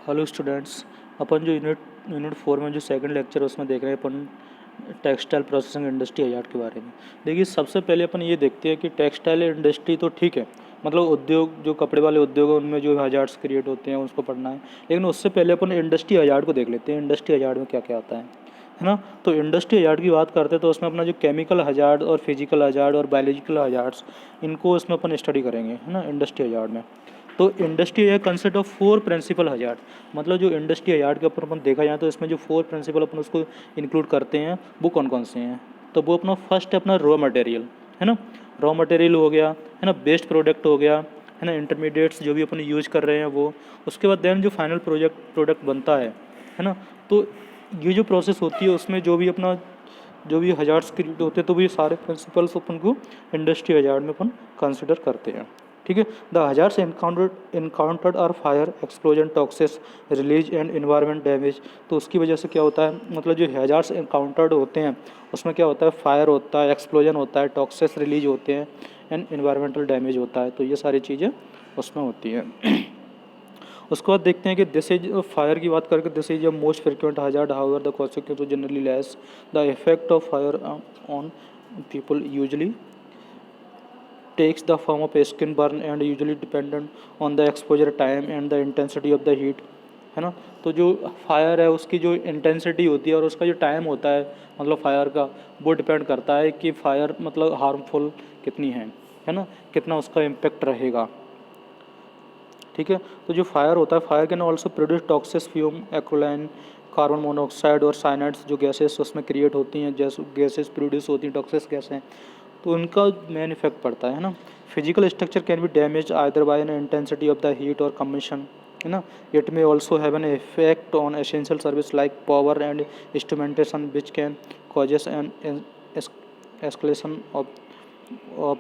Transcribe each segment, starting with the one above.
Hello students. अपन जो unit 4 में जो सेकंड लेक्चर है उसमें देख रहे हैं अपन टेक्सटाइल प्रोसेसिंग इंडस्ट्री हजार्ड के बारे में। देखिए सबसे पहले अपन ये देखते हैं कि टेक्सटाइल इंडस्ट्री तो ठीक है, मतलब उद्योग जो कपड़े वाले उद्योग हैं उनमें जो हजार्ड्स क्रिएट होते हैं उसको पढ़ना है। लेकिन उससे पहले अपन इंडस्ट्री हजार्ड को देख लेते हैं, इंडस्ट्री हजार्ड में क्या क्या आता है ना। तो इंडस्ट्री हजार्ड की बात करते हैं तो उसमें अपना जो केमिकल हजार्ड और फिजिकल हजार्ड और बायोलॉजिकल हजार्ड्स, इनको उसमें अपन स्टडी करेंगे, है ना, इंडस्ट्री हजार्ड में। तो इंडस्ट्री है कंसिस्ट ऑफ 4 प्रिंसिपल हजार्ड, मतलब जो इंडस्ट्री हजार्ड के ऊपर अपन देखा जाए तो इसमें जो 4 प्रिंसिपल अपन उसको इंक्लूड करते हैं वो कौन कौन से हैं। तो वो अपना फर्स्ट है अपना रॉ मटेरियल, है ना, रॉ मटेरियल हो गया, है ना, बेस्ड प्रोडक्ट हो गया, है ना, इंटरमीडिएट्स जो भी अपन यूज कर रहे हैं वो। उसके बाद देन जो फाइनल प्रोडक्ट बनता है ना। तो ये जो प्रोसेस होती है उसमें जो भी अपना जो भी हजार्ड्स क्रिएट होते हैं तो भी सारे प्रिंसिपल्स अपन को इंडस्ट्री हजार्ड में अपन कंसिडर करते हैं। ठीक है। The hazards encountered are fire, explosion, toxics, release and environment damage. तो उसकी वजह से क्या होता है, मतलब जो हजार्ड्स इनकाउंटर्ड होते हैं उसमें क्या होता है, फायर होता है, एक्सप्लोजन होता है, टॉक्सिस रिलीज होते हैं एंड इन्वायरमेंटल डैमेज होता है। तो ये सारी चीज़ें उसमें होती हैं। उसके बाद देखते हैं कि दिस इज फायर की बात करके, this is a most frequent hazard, however the consequence generally less. The effect of fire on people usually takes the form of a skin burn and usually dependent on the exposure time and the intensity of the heat, है ना। तो जो fire है उसकी जो intensity होती है और उसका जो टाइम होता है, मतलब फायर का, वो डिपेंड करता है कि फायर मतलब हार्मफुल कितनी है ना, कितना उसका इम्पेक्ट रहेगा। ठीक है। तो जो फायर होता है, fire can also produce toxic fume, acrolein, carbon monoxide और साइनाइड्स, जो गैसेस उसमें क्रिएट होती हैं, जैसे गैसेस प्रोड्यूस होती हैं, टॉक्सिस गैसें, तो उनका मेन इफेक्ट पड़ता है ना। Physical structure can be damage either by an intensity of the heat और कम्बशन, है ना। It may also have an effect on essential service like power and instrumentation which can causes an escalation of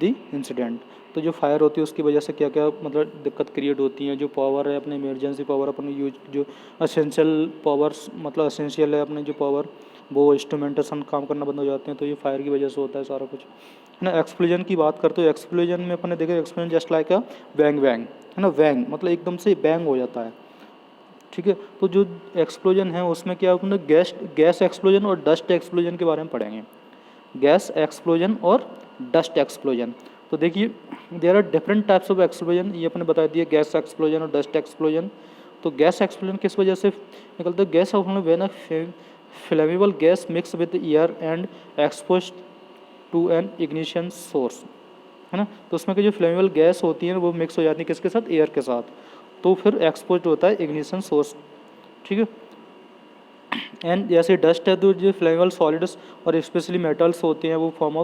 the incident. तो जो fire होती है उसकी वजह से क्या क्या मतलब दिक्कत क्रिएट होती है। जो पावर है अपने इमरजेंसी पावर अपने यूज, जो असेंशियल पावर्स मतलब असेंशियल है अपने जो पावर, वो इंस्ट्रूमेंटेशन काम करना बंद हो जाते हैं। तो ये फायर की वजह से होता है सारा कुछ, है ना। एक्सप्लोजन की बात करते हो, एक्सप्लोजन में अपने देखे explosion just like a bang bang, है ना, बैंग मतलब एकदम से बैंग हो जाता है। ठीक है। तो जो एक्सप्लोजन है उसमें क्या अपने गैस एक्सप्लोजन और डस्ट एक्सप्लोजन के बारे में पढ़ेंगे, गैस एक्सप्लोजन और डस्ट एक्सप्लोजन। तो देखिए there are different types of explosion, ये अपने बता दिए, गैस एक्सप्लोजन और डस्ट एक्सप्लोजन। तो गैस एक्सप्लोजन किस वजह से निकलता है, gas explosion when a flammable gas mix with air and expose to an ignition source, है ना। तो उसमें की जो फ्लेमेबल गैस होती है वो मिक्स हो जाती है किसके साथ, एयर के साथ, तो फिर एक्सपोज होता है इग्निशन सोर्स। ठीक है। एंड जैसे डस्ट है तो जो फ्लेमेबल सॉलिड्स और स्पेशली मेटल्स होते हैं वो form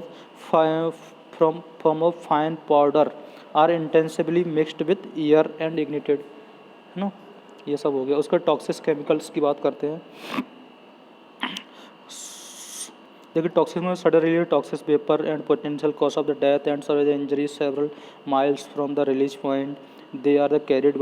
of fine powder are intensively mixed with air and ignited, है ना। ये सब हो गया। उसका टॉक्सिस केमिकल्स की बात करते हैं। देखिए टॉक्सिस में sudden release toxics vapour and potential cause of the death and severe injury several miles from the release point, they are the carried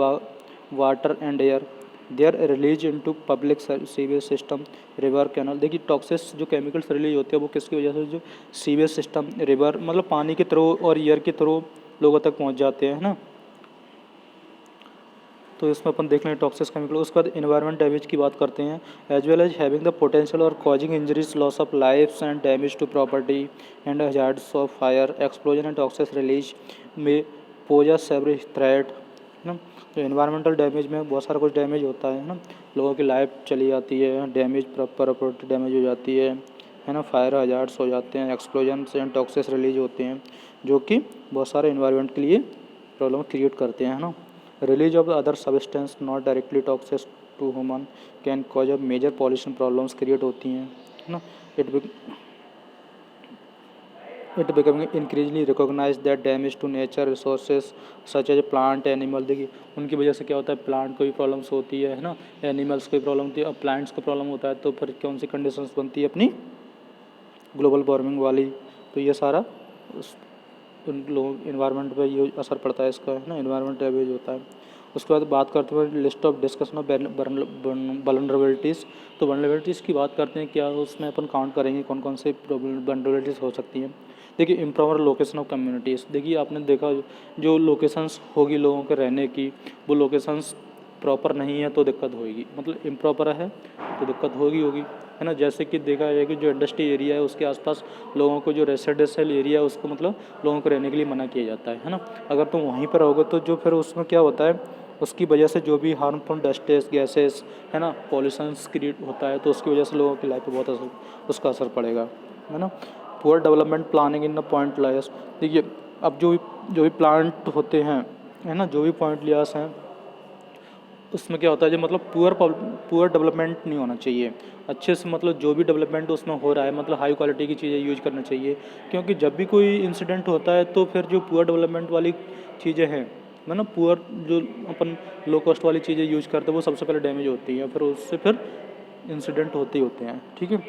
water and air, they are release into public sewage system, river, canal. देखिए toxics जो chemicals release होते हैं वो किसकी वजह से, जो sewage system, river मतलब पानी के थ्रू और एयर के थ्रू लोगों तक पहुंच जाते हैं, है ना। तो इसमें अपन देख लें टॉक्सिस केमिकल। उसके बाद इन्वायरमेंट डैमेज की बात करते हैं, as well as having the potential और causing injuries, loss of lifes and damage to property and hazards of fire, explosion and toxic release में पोज अ सेवरल थ्रेट, है ना। तो इन्वायरमेंटल डैमेज में बहुत सारा कुछ डैमेज होता है ना, लोगों की लाइफ चली जाती है, डैमेज प्रॉपर्टी डैमेज हो जाती है ना, फायर हजार्ड्स हो जाते हैं, एक्सप्लोजन एंड टॉक्सिस रिलीज होते हैं जो कि बहुत सारे इन्वायरमेंट के लिए प्रॉब्लम क्रिएट करते हैं, है ना। Release of other substance not directly toxic to human can cause a major pollution problems create होती हैं, है ना। It becoming increasingly recognized that damage to nature resources such as plant animal, देखिए उनकी वजह से क्या होता है, प्लांट को भी प्रॉब्लम्स होती है ना, एनिमल्स को भी प्रॉब्लम होती है, अब प्लांट्स को प्रॉब्लम होता है तो फिर कौन सी कंडीशंस बनती है अपनी ग्लोबल वार्मिंग वाली। तो ये सारा उन लोगों इन्वायरमेंट पे ये असर पड़ता है इसका, है ना, इन्वायरमेंट डैमेज होता है। उसके बाद बात करते हैं list of discussion of vulnerabilities. तो वल्नरेबिलिटीज़ की बात करते हैं, क्या उसमें अपन काउंट करेंगे कौन कौन से वल्नरेबिलिटीज़ हो सकती हैं। देखिए इम्प्रॉपर लोकेशन ऑफ कम्युनिटीज़, देखिए आपने देखा जो लोकेशंस होगी लोगों के रहने की, वो लोकेशंस प्रॉपर नहीं है तो दिक्कत होगी, मतलब इम्प्रॉपर है तो दिक्कत होगी, है ना। जैसे कि देखा जाए कि जो इंडस्ट्री एरिया है उसके आसपास लोगों को, जो रेसिडेंशियल एरिया है उसको मतलब लोगों को रहने के लिए मना किया जाता है ना। अगर तुम वहीं पर रहोगे तो जो फिर उसमें क्या होता है, उसकी वजह से जो भी हार्मफुल डस्टेस गैसेस है ना, पॉल्यूशन क्रिएट होता है, तो उसकी वजह से लोगों की लाइफ पे बहुत उसका असर पड़ेगा, है ना। Poor development planning in the point lawyers. देखिए अब जो भी प्लांट होते हैं, है ना, जो भी पॉइंट लियास हैं उसमें क्या होता है, जो मतलब पुअर डेवलपमेंट नहीं होना चाहिए। अच्छे से मतलब जो भी डेवलपमेंट उसमें हो रहा है मतलब हाई क्वालिटी की चीज़ें यूज करना चाहिए, क्योंकि जब भी कोई इंसिडेंट होता है तो फिर जो पुअर डेवलपमेंट वाली चीज़ें हैं, है ना, पुअर जो अपन लो कॉस्ट वाली चीज़ें यूज करते हैं वो सबसे पहले डैमेज होती हैं, फिर उससे फिर इंसिडेंट होते ही होते हैं, ठीक है।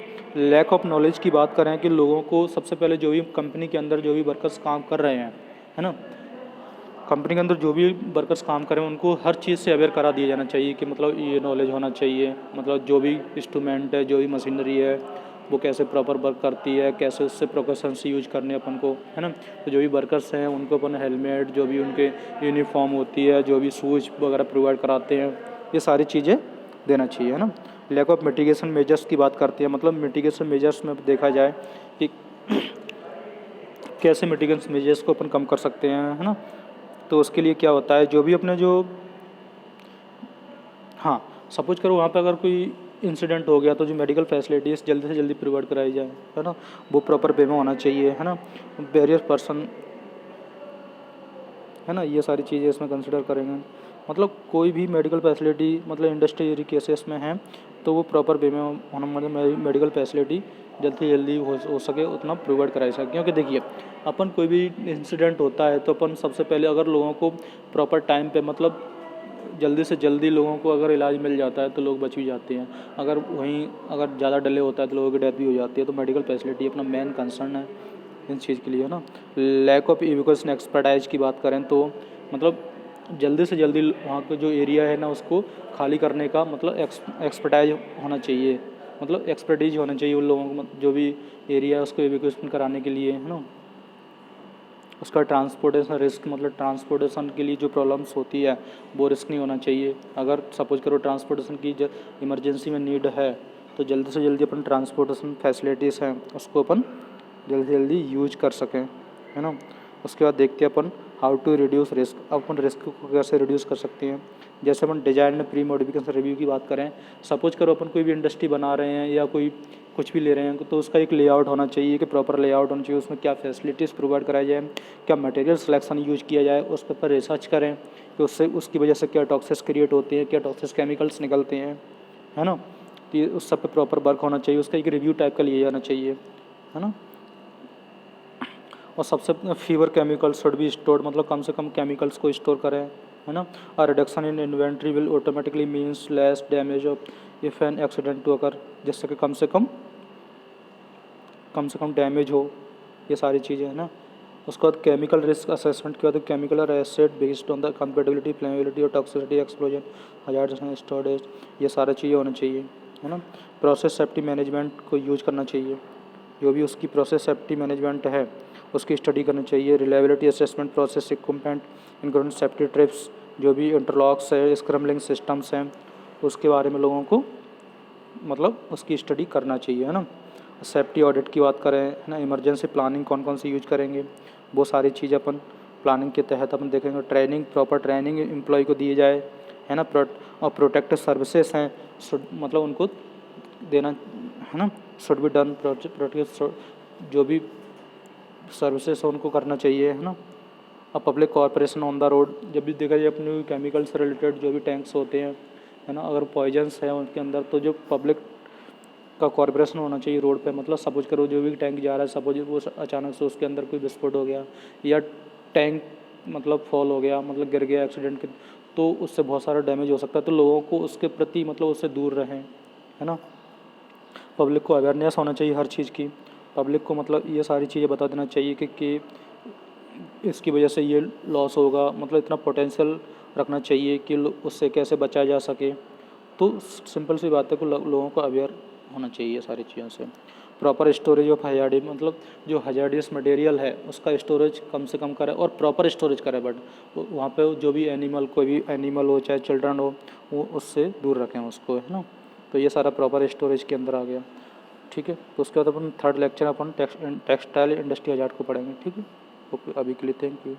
लैक ऑफ नॉलेज की बात करें कि लोगों को सबसे पहले जो भी कंपनी के अंदर जो भी वर्कर्स काम कर रहे हैं, है ना, कंपनी के अंदर जो भी वर्कर्स काम करें उनको हर चीज़ से अवेयर करा दिया जाना चाहिए कि मतलब ये नॉलेज होना चाहिए, मतलब जो भी इंस्ट्रूमेंट है, जो भी मशीनरी है वो कैसे प्रॉपर वर्क करती है, कैसे उससे प्रिकॉशंस यूज करने अपन को, है ना। तो जो भी वर्कर्स हैं उनको अपन हेलमेट, जो भी उनके यूनिफॉर्म होती है, जो भी शूज वगैरह प्रोवाइड कराते हैं, ये सारी चीज़ें देना चाहिए, है ना। लैक ऑफ मिटिगेशन मेजर्स की बात करते हैं, मतलब मिटिगेशन मेजर्स में देखा जाए कि कैसे मिटिगेशन मेजर्स को अपन कम कर सकते हैं, है ना। तो उसके लिए क्या होता है, जो भी अपने जो, हाँ, सपोज करो वहाँ पे अगर कोई इंसिडेंट हो गया तो जो मेडिकल फैसिलिटीज़ जल्दी से जल्दी प्रोवाइड कराई जाए, है ना, वो प्रॉपर वे में होना चाहिए, है ना। वेरियस पर्सन, है ना, ये सारी चीज़ें इसमें कंसिडर करेंगे। मतलब कोई भी मेडिकल फैसिलिटी मतलब इंडस्ट्री केसेस में है तो वो प्रॉपर वे में होना, मतलब मेडिकल फैसिलिटी जल्द से जल्दी हो सके उतना प्रोवाइड कराई सके, क्योंकि देखिए अपन कोई भी इंसिडेंट होता है तो अपन सबसे पहले अगर लोगों को प्रॉपर टाइम पे मतलब जल्दी से जल्दी लोगों को अगर इलाज मिल जाता है तो लोग बच भी जाते हैं, अगर वहीं अगर ज़्यादा डिले होता है तो लोगों की डेथ भी हो जाती है। तो मेडिकल फैसिलिटी अपना मेन कंसर्न है इन चीज़ के लिए, है ना। लैक ऑफ एजुकेशन एक्सपर्टाइज की बात करें तो मतलब जल्दी से जल्दी वहाँ का जो एरिया है ना उसको खाली करने का मतलब एक्सपर्टाइज होना चाहिए, मतलब एक्सपर्टीज होना चाहिए उन लोगों को, जो भी एरिया है उसको एजुकेशन कराने के लिए, है ना। उसका ट्रांसपोर्टेशन रिस्क, मतलब ट्रांसपोर्टेशन के लिए जो प्रॉब्लम्स होती है वो रिस्क नहीं होना चाहिए। अगर सपोज करो ट्रांसपोर्टेशन की इमरजेंसी में नीड है तो जल्दी से जल्दी अपन ट्रांसपोर्टेशन फैसिलिटीज़ हैं उसको अपन जल्दी से जल्दी यूज कर सकें, है ना। उसके बाद देखते हैं अपन हाउ टू रिड्यूस रिस्क। अब अपन रिस्क को कैसे रिड्यूस कर सकते हैं, जैसे अपन डिजाइन में प्री मॉडिफिकेशन रिव्यू की बात करें, सपोज करो अपन कोई भी इंडस्ट्री बना रहे हैं या कोई कुछ भी ले रहे हैं तो उसका एक लेआउट होना चाहिए कि प्रॉपर लेआउट होना चाहिए, उसमें क्या फैसिलिटीज़ प्रोवाइड कराई जाए, क्या मटेरियल सिलेक्शन यूज किया जाए, उस पर रिसर्च करें कि उससे उसकी वजह से क्या टॉक्सिस क्रिएट होते हैं, क्या टॉक्सिस केमिकल्स निकलते हैं, है ना। तो ये उस सब पे प्रॉपर वर्क होना चाहिए, उसका एक रिव्यू टाइप का लिया जाना चाहिए, है ना। और सबसे fever chemicals should be stored, मतलब कम से कम केमिकल्स को स्टोर करें, है ना। और reduction in inventory will automatically means less damage of if an accident to occur, जिससे कि कम से कम डैमेज हो, ये सारी चीज़ें, है ना। उसके बाद केमिकल रिस्क असेसमेंट के बाद केमिकल और acid based on the compatibility, flammability और टॉक्सिसिटी, एक्सप्लोजन, हजार्डस स्टोरेज, ये सारी चीज़ें होनी चाहिए, है ना। प्रोसेस सेफ्टी मैनेजमेंट को यूज करना चाहिए, जो भी उसकी प्रोसेस सेफ्टी मैनेजमेंट है उसकी स्टडी करनी चाहिए। Reliability assessment process equipment including safety trips, जो भी इंटरलॉक्स है, स्क्रम्बलिंग सिस्टम्स हैं, उसके बारे में लोगों को मतलब उसकी स्टडी करना चाहिए, है ना। सेफ्टी ऑडिट की बात करें, है ना, इमरजेंसी प्लानिंग कौन कौन सी यूज करेंगे वो सारी चीज़ें अपन प्लानिंग के तहत अपन देखेंगे। ट्रेनिंग, प्रॉपर ट्रेनिंग एम्प्लॉय को दी जाए, है ना। और प्रोटेक्टिव सर्विसेज हैं मतलब उनको देना, है ना, शुड बी डन, प्रोटेक्टिव जो भी सर्विसेज है उनको करना चाहिए, है ना। अब public corporation on the road, जब भी देखा जाए अपने केमिकल से रिलेटेड जो भी टैंक्स होते हैं, है ना, अगर पॉइजन्स है उनके अंदर तो जो पब्लिक का कॉर्पोरेशन होना चाहिए रोड पे, मतलब सपोज करो जो भी टैंक जा रहा है, सपोज वो अचानक से उसके अंदर कोई विस्फोट हो गया या टैंक मतलब फॉल हो गया, मतलब गिर गया एक्सीडेंट के, तो उससे बहुत सारा डैमेज हो सकता है, तो लोगों को उसके प्रति मतलब उससे दूर रहें, है ना। पब्लिक को अवेयरनेस होना चाहिए हर चीज़ की, पब्लिक को मतलब ये सारी चीज़ें बता देना चाहिए कि इसकी वजह से ये लॉस होगा, मतलब इतना पोटेंशियल रखना चाहिए कि उससे कैसे बचा जा सके। तो सिंपल सी बात है कि लोगों को अवेयर होना चाहिए सारी चीज़ों से। प्रॉपर स्टोरेज ऑफ हजार्डियस, मतलब जो हजार्डियस मटेरियल है उसका स्टोरेज कम से कम करे और प्रॉपर स्टोरेज करे, बट वहाँ पे जो भी एनिमल, कोई भी एनिमल हो चाहे चिल्ड्रन हो, वो उससे दूर रखें उसको, है ना। तो ये सारा प्रॉपर स्टोरेज के अंदर आ गया, ठीक है। तो उसके बाद अपन थर्ड लेक्चर अपन टेक्सटाइल इंडस्ट्री हजार्ड को पढ़ेंगे, ठीक है। ओके, अभी के लिए थैंक यू।